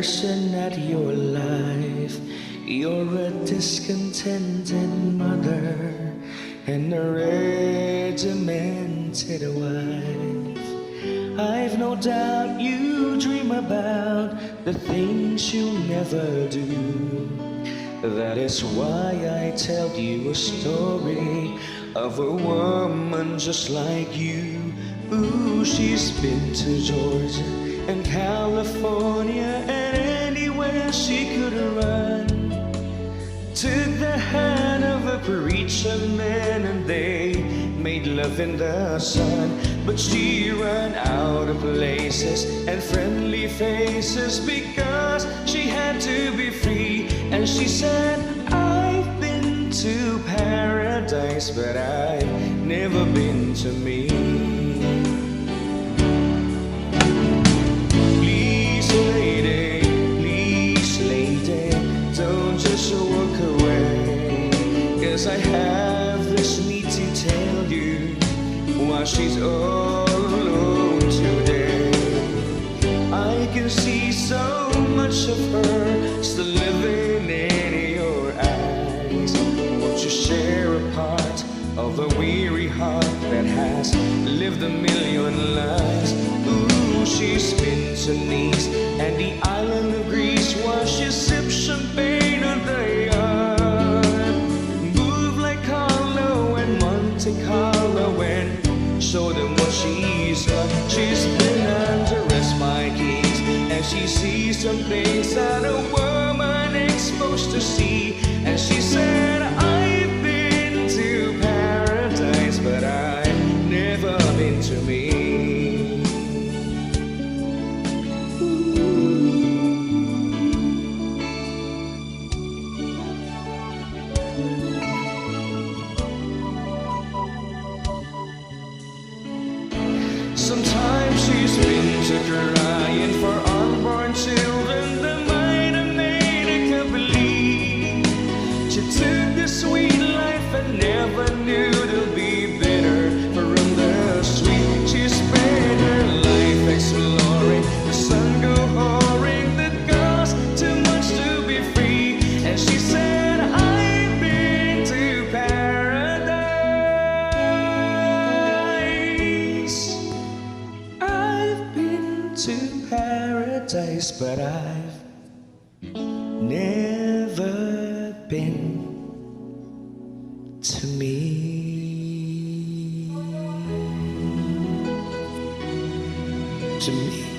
person at your life. You're a discontented mother and a regimented wife. I've no doubt you dream about the things you'll never do. That is why I tell you a story of a woman just like you. Ooh, she's been to Georgia and California and anywhere she could run. Took the hand of a preacher man and they made love in the sun. But she ran out of places and friendly faces because she had to be free. And she said, I've been to paradise, but I've never been to me. Please lady, don't just walk away, 'cause I have this need to tell you why she's all alone today. I can see so much of her still living in your eyes. Won't you share a part of a weary heart that has lived a million lives? Ooh, she's been to Nice and the island of Greece while she sips champagne on the yard. Move like Carlo and Monte Carlo and show them what she's got. She's been undressed by kings and she sees some things that a woman ain't supposed to see. And she said, I've been to paradise, but I've never been to me. Sometimes she's been to crying for unborn children that might have made a complete. She took the sweet life and never knew to be bitter from the sweet. She spent her life exploring the sun go whoring that cost too much to be free. And she said, I've been to paradise. I've been to paradise, but I've never been to me. To me.